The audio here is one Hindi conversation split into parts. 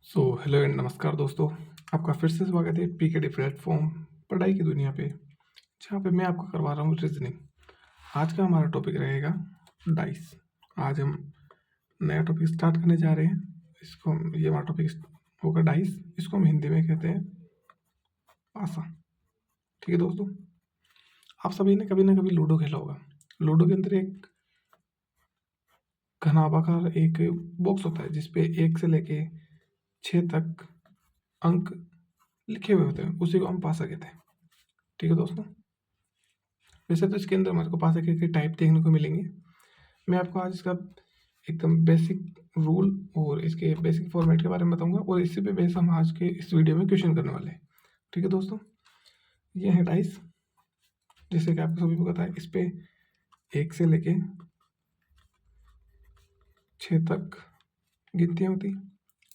हेलो एंड नमस्कार दोस्तों। आपका फिर से स्वागत है पीकेडी प्लेटफॉर्म पढ़ाई की दुनिया पे, जहाँ पे मैं आपको करवा रहा हूँ रीजनिंग। आज का हमारा टॉपिक रहेगा डाइस। आज हम नया टॉपिक स्टार्ट करने जा रहे हैं। ये हमारा टॉपिक होगा डाइस। इसको हम हिंदी में कहते हैं पासा। ठीक है दोस्तों, आप सभी ने कभी ना कभी लूडो खेला होगा। लूडो के अंदर एक घनाभाकार एक बॉक्स होता है जिसपे 1 से लेके 6 तक अंक लिखे हुए होते हैं, उसी को हम पासा कहते हैं। ठीक है दोस्तों, वैसे तो इसके अंदर हमारे को पासा के कई टाइप देखने को मिलेंगे। मैं आपको आज इसका एकदम बेसिक रूल और इसके बेसिक फॉर्मेट के बारे में बताऊंगा, और इसी पे बेस हम आज के इस वीडियो में क्वेश्चन करने वाले हैं। ठीक है दोस्तों, ये है डाइस। जैसे कि आपको सभी को पता है, इस पे 1 से लेके 6 तक गिनतियाँ होती,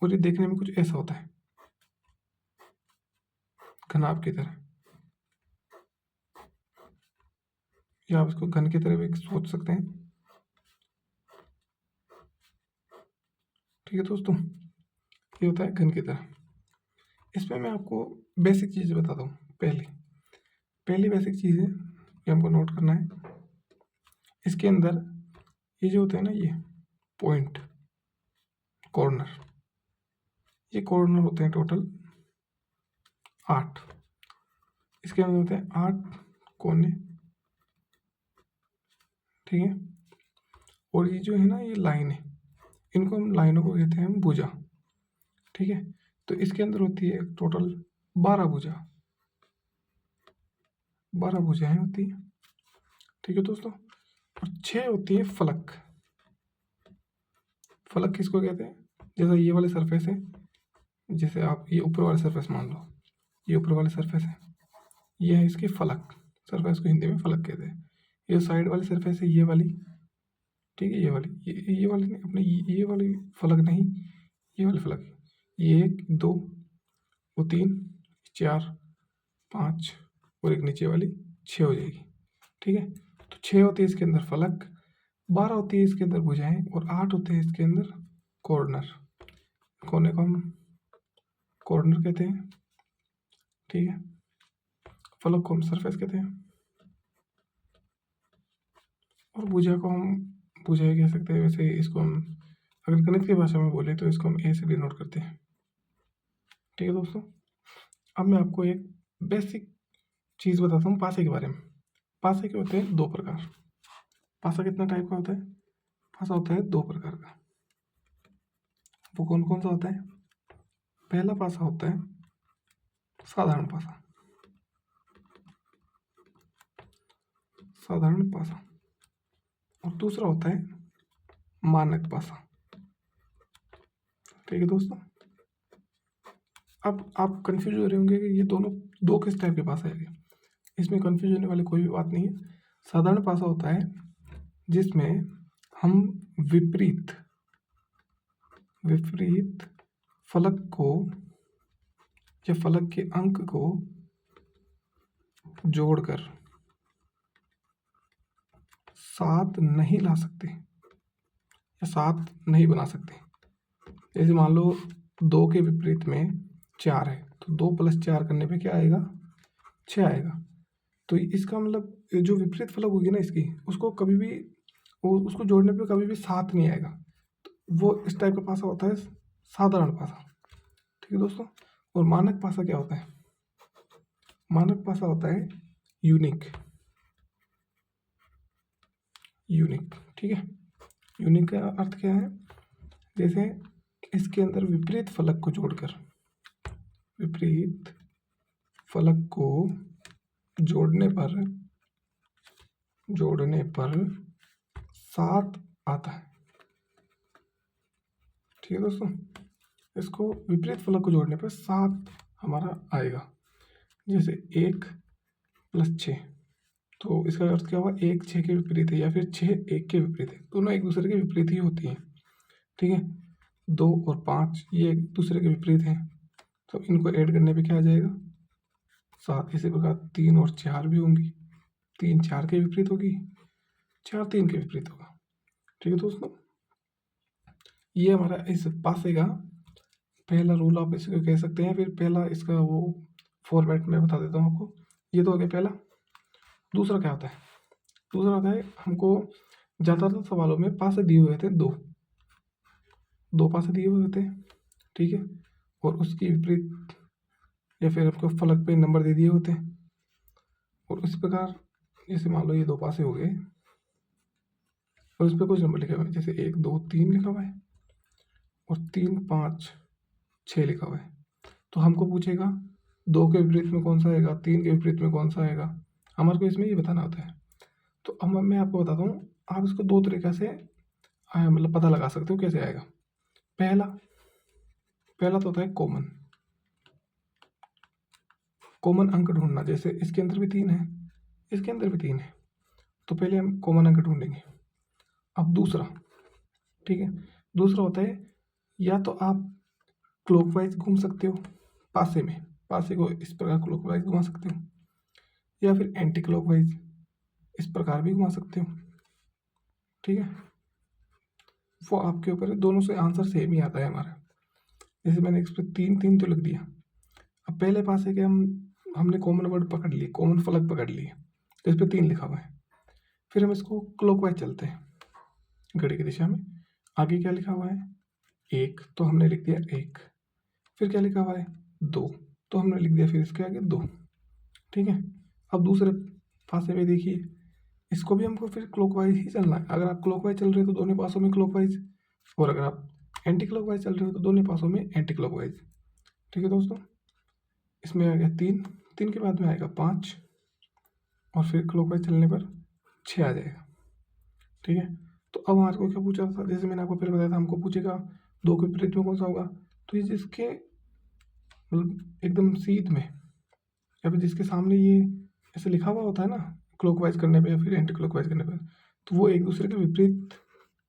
और ये देखने में कुछ ऐसा होता है, घनाभ की तरह, या आप इसको घन की तरह भी सोच सकते हैं। ठीक है दोस्तों, ये होता है घन की तरह। इसमें मैं आपको बेसिक चीज़ बताता हूँ। पहली बेसिक चीज़ है, ये हमको नोट करना है। इसके अंदर ये जो होते हैं ना, ये पॉइंट, कॉर्नर, ये कॉर्नर होते हैं टोटल 8। इसके अंदर होते हैं 8 कोने। ठीक है, और ये जो है ना, ये लाइन है, इनको हम लाइनों को कहते हैं भुजा। ठीक है, तो इसके अंदर होती है टोटल 12 भुजा, 12 भुजाएं होती है। ठीक है दोस्तों, और 6 होती है फलक। फलक किसको कहते हैं? जैसा ये वाले सरफेस है, जैसे आप ये ऊपर वाले सरफेस मान लो, ये ऊपर वाले सरफेस है, ये है इसकी फलक। सरफेस को हिंदी में फलक कहते हैं। ये साइड वाली सरफेस है, ये वाली। ठीक है, ये वाली, ये वाली नहीं, अपने ये वाली फलक नहीं, ये वाली फलक। ये 1 2 वो 3 4 5 और एक नीचे वाली 6 हो जाएगी। ठीक है, तो 6 होती है इसके अंदर फलक, 12 होती है इसके अंदर भुजाएं, और 8 होते हैं इसके अंदर कॉर्नर। कोने को हम कॉर्नर कहते हैं। ठीक है, फलक को हम सरफेस कहते हैं, और भुजा को हम भुजाएं कह सकते हैं। वैसे इसको हम अगर गणित की भाषा में बोले तो इसको हम ए से डिनोट करते हैं। ठीक है दोस्तों, अब मैं आपको एक बेसिक चीज़ बताता हूँ पासे के बारे में। पासे के होते हैं 2 प्रकार। पासा कितना टाइप का होता है? पासा होता है 2 प्रकार का। वो कौन कौन सा होता है? पहला पासा होता है साधारण पासा, साधारण पासा, और दूसरा होता है मानक पासा। ठीक है दोस्तों, अब आप कंफ्यूज हो रहे होंगे कि ये दोनों दो किस टाइप के पासा है। इसमें कंफ्यूज होने वाली कोई भी बात नहीं है। साधारण पासा होता है जिसमें हम विपरीत विपरीत फलक को या फलक के अंक को जोड़कर 7 नहीं ला सकते या 7 नहीं बना सकते। जैसे मान लो 2 के विपरीत में 4 है, तो 2 + 4 करने पे क्या आएगा? 6 आएगा। तो इसका मतलब जो विपरीत फलक होगी ना इसकी, उसको कभी भी उसको जोड़ने पे कभी भी 7 नहीं आएगा। तो वो इस टाइप का पासा होता है साधारण पासा। ठीक है दोस्तों, और मानक पासा क्या होता है? मानक पासा होता है यूनिक। यूनिक, ठीक है। यूनिक का अर्थ क्या है? जैसे इसके अंदर विपरीत फलक को जोड़कर, विपरीत फलक को जोड़ने पर 7 आता है। ठीक है दोस्तों, इसको विपरीत फलक को जोड़ने पर 7 हमारा आएगा। जैसे 1 + 6, तो इसका अर्थ क्या हुआ? 1 6 के विपरीत है, या फिर 6 1 के विपरीत है। दोनों एक दूसरे के विपरीत ही होती हैं। ठीक है, 2 और 5 ये एक दूसरे के विपरीत हैं, तो इनको ऐड करने पे क्या आ जाएगा? 7। इसी प्रकार 3 और 4 भी होंगी, 3 4 के विपरीत होगी, 4 3 के विपरीत होगा। ठीक है दोस्तों, ये हमारा इस पासे का पहला रूल आप इसको कह सकते हैं, फिर पहला इसका वो फॉर्मेट में बता देता हूँ आपको। ये तो हो गया पहला। दूसरा क्या होता है? दूसरा होता है हमको ज़्यादातर सवालों में पासे दिए हुए थे दो पासे दिए हुए थे, ठीक है, और उसकी विपरीत या फिर आपको फलक पे नंबर दे दिए होते हैं। और इस प्रकार जैसे मान लो ये दो पासे हो गए और इस पर कुछ नंबर लिखे हुए हैं, जैसे 1 2 3 लिखा हुआ है और 3 5 6 लिखा हुआ है। तो हमको पूछेगा 2 के विपरीत में कौन सा आएगा, 3 के विपरीत में कौन सा आएगा, हमारे को इसमें ये बताना होता है। तो अब मैं आपको बताता हूँ, आप इसको दो तरीक़े से मतलब पता लगा सकते हो कैसे आएगा। पहला तो होता है कॉमन अंक ढूंढना। जैसे इसके अंदर भी 3 है, इसके अंदर भी 3 है, तो पहले हम कॉमन अंक ढूंढेंगे। अब दूसरा, ठीक है, दूसरा होता है या तो आप क्लॉकवाइज घूम सकते हो, पासे को इस प्रकार क्लॉकवाइज घुमा सकते हो, या फिर एंटी क्लॉकवाइज इस प्रकार भी घुमा सकते हो, ठीक है। वो आपके ऊपर है, दोनों से आंसर सेम ही आता है हमारा। जैसे मैंने इस पर 3 3 तो लिख दिया। अब पहले पासे के हमने कॉमन वर्ड पकड़ लिए, कॉमन फलक पकड़ लिए, तो इस पर 3 लिखा हुआ है। फिर हम इसको क्लॉकवाइज चलते हैं घड़ी की दिशा में। आगे क्या लिखा हुआ है? 1, तो हमने लिख दिया 1। फिर क्या लिखा हुआ है? 2, तो हमने लिख दिया फिर इसके आगे 2, ठीक है। अब दूसरे पासे में देखिए, इसको भी हमको फिर क्लॉकवाइज ही चलना है। अगर आप क्लॉकवाइज चल रहे हो तो दोनों पासों में क्लॉकवाइज, और अगर आप एंटी क्लॉकवाइज चल रहे हो तो दोनों पासों में एंटी क्लॉकवाइज, ठीक है दोस्तों। इसमें आ गया 3, 3 के बाद में आएगा 5, और फिर क्लॉकवाइज चलने पर 6 आ जाएगा, ठीक है। तो अब हमारे को क्या पूछा था? जैसे मैंने आपको पहले बताया था, हमको पूछेगा 2 के विपरीत में कौन सा होगा। तो ये जिसके मतलब एकदम सीध में या फिर जिसके सामने ये ऐसे लिखा हुआ होता है ना, क्लॉकवाइज करने पे या फिर एंटी क्लॉकवाइज करने पर, तो वो एक दूसरे के विपरीत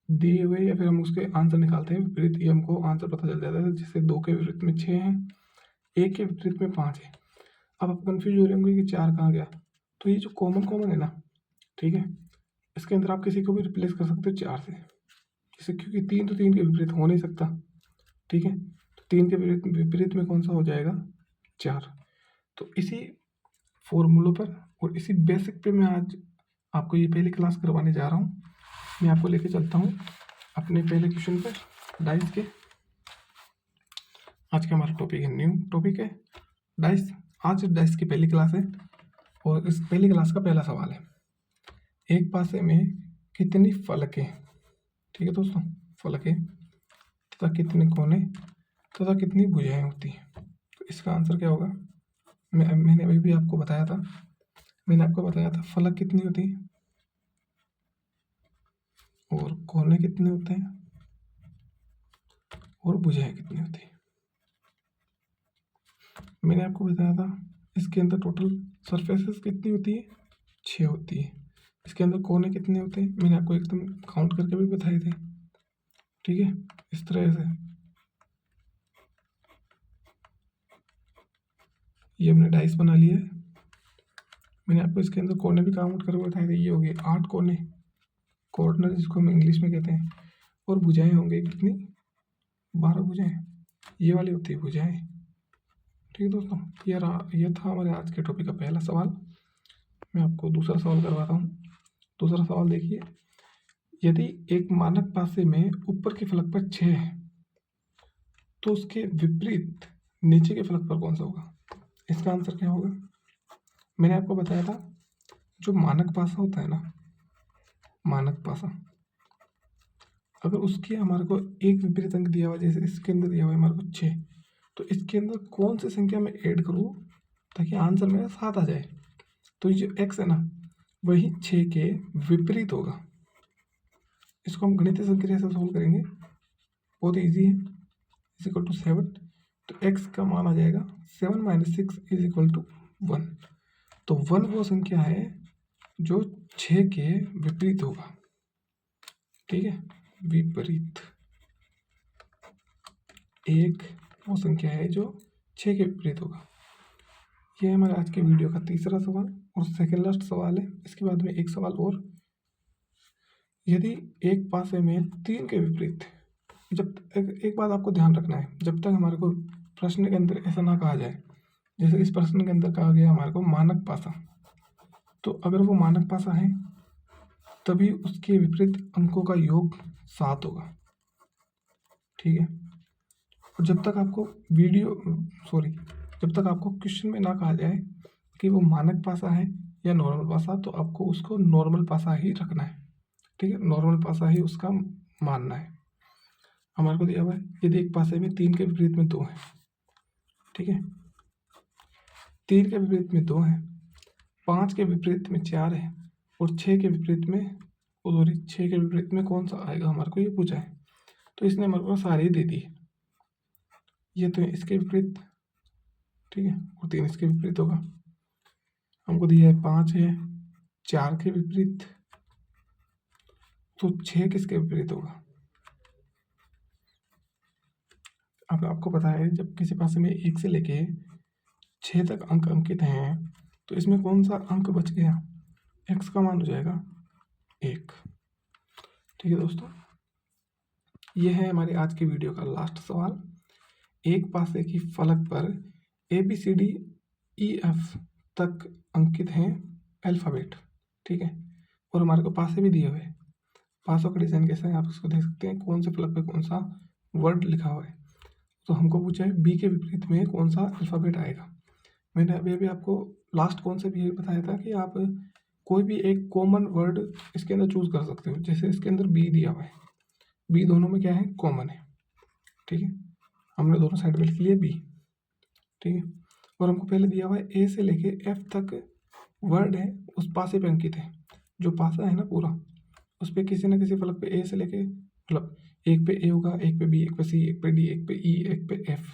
दिए हुए या फिर हम उसके आंसर निकालते हैं विपरीत, ये हमको आंसर पता चल जाता है। जैसे 2 के विपरीत में 6 है, 1 के विपरीत में 5 है। अब आप कन्फ्यूज हो रहे होंगे कि 4 कहाँ गया। तो ये जो कॉमन है ना, ठीक है, इसके अंदर आप किसी को भी रिप्लेस कर सकते हो 4 से, जैसे क्योंकि 3 तो 3 के विपरीत हो नहीं सकता, ठीक है। तो 3 के विपरीत में कौन सा हो जाएगा? 4। तो इसी फॉर्मूलों पर और इसी बेसिक पे मैं आज आपको ये पहली क्लास करवाने जा रहा हूँ। मैं आपको लेके चलता हूँ अपने पहले क्वेश्चन पर, डाइस के। आज का हमारा टॉपिक है, न्यू टॉपिक है डाइस। आज डाइस की पहली क्लास है और इस पहली क्लास का पहला सवाल है, एक पासे में कितनी फलकें, ठीक है दोस्तों, फलकें तथा कितने कोने तथा कितनी भुजाएं होती हैं। तो इसका आंसर क्या होगा? मैंने अभी भी आपको बताया था, फलक कितनी होती है और कोने कितने होते हैं और भुजाएं कितनी होती है। मैंने आपको बताया था इसके अंदर टोटल सरफेसेस कितनी होती है? 6 होती है। इसके अंदर कोने कितने होते हैं? मैंने आपको एकदम काउंट करके भी बताए थे, ठीक है। इस तरह से ये हमने डाइस बना लिया है। मैंने आपको इसके अंदर कोने भी काउंट करके बताए थे, ये हो गए 8 कोने, कॉर्नर जिसको हम इंग्लिश में कहते हैं। और भुजाएं होंगी कितनी? 12 भुजाएं, ये वाली होती है भुजाएं, ठीक है दोस्तों। ये था हमारे आज के टॉपिक का पहला सवाल। मैं आपको दूसरा सवाल करवाता हूँ। दूसरा सवाल देखिए, यदि एक मानक पासे में ऊपर के फलक पर 6 है तो उसके विपरीत नीचे के फलक पर कौन सा होगा? इसका आंसर क्या होगा? मैंने आपको बताया था जो मानक पासा होता है ना, मानक पासा, अगर उसके हमारे को एक विपरीत अंक दिया हुआ, जैसे इसके अंदर दिया हुआ है हमारे को 6, तो इसके अंदर कौन सी संख्या में ऐड करूँ ताकि आंसर मेरा 7 आ जाए। तो ये जो x है ना, वही 6 के विपरीत होगा। इसको हम गणितीय संक्रिया से सोल्व करेंगे, बहुत ईजी है। इज इक्वल टू 7, तो x का मान आ जाएगा 7 - 6 इज इक्वल टू 1। तो 1 वो संख्या है जो 6 के विपरीत होगा, ठीक है, विपरीत। 1 वो संख्या है जो 6 के विपरीत होगा। ये है हमारे आज के वीडियो का तीसरा सवाल और सेकंड लास्ट सवाल है। इसके बाद में एक सवाल और, यदि एक पासे में 3 के विपरीत जब एक बात आपको ध्यान रखना है, जब तक हमारे को प्रश्न के अंदर ऐसा ना कहा जाए, जैसे इस प्रश्न के अंदर कहा गया हमारे को मानक पासा, तो अगर वो मानक पासा है तभी उसके विपरीत अंकों का योग 7 होगा, ठीक है। और जब तक आपको जब तक आपको क्वेश्चन में ना कहा जाए कि वो मानक पासा है या नॉर्मल पासा, तो आपको उसको नॉर्मल पासा ही रखना है, ठीक है। नॉर्मल पासा ही उसका मानना है। हमारे को दिया हुआ है यदि एक पासे में 3 के विपरीत में 2 है, ठीक है, 3 के विपरीत में 2 है, 5 के विपरीत में 4 है और 6 के विपरीत में 6 के विपरीत में कौन सा आएगा हमारे को ये पूछा है। तो इसने हमारे को सारे ही दे दिए, ये तो इसके विपरीत, ठीक है, और 3 इसके विपरीत होगा। हमको दिया है 5 है 4 के विपरीत, तो 6 किसके विपरीत होगा। अब आपको पता है जब किसी पासे में 1 से लेके 6 तक अंक अंकित हैं, तो इसमें कौन सा अंक बच गया, x का मान हो जाएगा 1, ठीक है दोस्तों। ये है हमारी आज की वीडियो का लास्ट सवाल। एक पासे की फलक पर ABCDEF तक अंकित हैं अल्फ़ाबेट, ठीक है, और हमारे को पासे भी दिए हुए हैं। पासों का डिज़ाइन कैसा है आप इसको देख सकते हैं, कौन से फलक पे कौन सा वर्ड लिखा हुआ है। तो हमको पूछा है बी के विपरीत में कौन सा अल्फ़ाबेट आएगा। मैंने अभी आपको लास्ट कॉन्सेप्ट ये बताया था कि आप कोई भी एक कॉमन वर्ड इसके अंदर चूज़ कर सकते हो। जैसे इसके अंदर बी दिया हुआ है, बी दोनों में क्या है, कॉमन है, ठीक है, हमने दोनों साइड में लिख लिया बी, ठीक है। और हमको पहले दिया हुआ है ए से लेके एफ तक वर्ड है उस पासे पे अंकित है। जो पासा है ना पूरा, उस पर किसी न किसी फलक पे ए से लेके, मतलब एक पे ए होगा, एक पे बी, एक पे सी, एक पे डी, एक पे ई, एक पे एफ,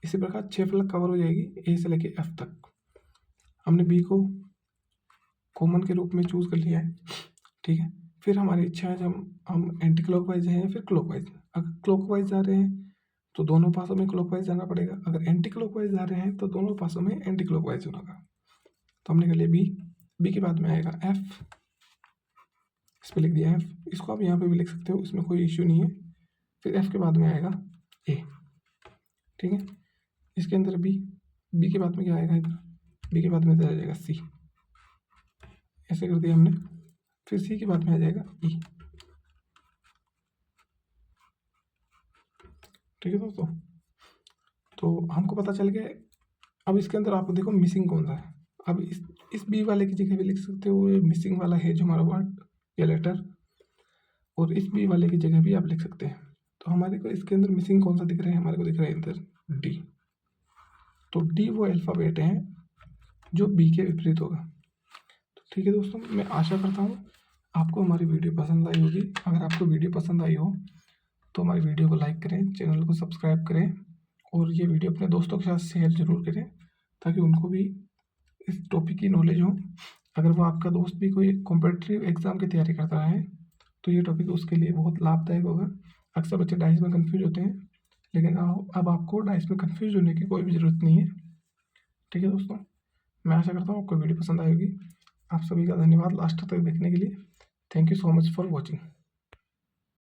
इसी प्रकार 6 फलक कवर हो जाएगी ए से लेके एफ तक। हमने बी को कॉमन के रूप में चूज़ कर लिया है, ठीक है। फिर हमारी इच्छा है जब हम एंटी क्लॉकवाइज हैं या फिर क्लॉकवाइज। अगर क्लॉकवाइज जा रहे हैं तो दोनों पासों में क्लॉकवाइज जाना पड़ेगा, अगर एंटी क्लॉकवाइज जा रहे हैं तो दोनों पासों में एंटी क्लॉकवाइज होना होगा। तो हमने कर लिया बी के बाद में आएगा एफ, इस पर लिख दिया एफ, इसको आप यहाँ पे भी लिख सकते हो, इसमें कोई इश्यू नहीं है। फिर एफ के बाद में आएगा ए, ठीक है, इसके अंदर बी के बाद में क्या आएगा, इधर बी के बाद में इधर आ जाएगा सी, ऐसे कर दिया हमने। फिर सी के बाद में आ जाएगा ई, ठीक है दोस्तों। तो हमको पता चल गया। अब इसके अंदर आपको देखो मिसिंग कौन सा है। अब इस बी वाले की जगह भी लिख सकते हो, ये मिसिंग वाला है जो हमारा वर्ड या लेटर, और इस बी वाले की जगह भी आप लिख सकते हैं। तो हमारे को इसके अंदर मिसिंग कौन सा दिख रहा है, हमारे को दिख रहा है इधर डी। तो डी वो अल्फ़ाबेट है जो बी के विपरीत होगा। तो ठीक है दोस्तों, मैं आशा करता हूँ आपको हमारी वीडियो पसंद आई होगी। अगर आपको वीडियो पसंद आई हो तो हमारी वीडियो को लाइक करें, चैनल को सब्सक्राइब करें और ये वीडियो अपने दोस्तों के साथ शेयर ज़रूर करें ताकि उनको भी इस टॉपिक की नॉलेज हो। अगर वो आपका दोस्त भी कोई कॉम्पिटिटिव एग्ज़ाम की तैयारी करता है तो ये टॉपिक उसके लिए बहुत लाभदायक होगा। अक्सर बच्चे डाइस में कन्फ्यूज होते हैं, लेकिन अब आपको डाइस में कन्फ्यूज होने की कोई भी ज़रूरत नहीं है, ठीक है दोस्तों। मैं आशा करता हूँ आपको वीडियो पसंद आएगी। आप सभी का धन्यवाद लास्ट तक देखने के लिए। Thank you so much for watching.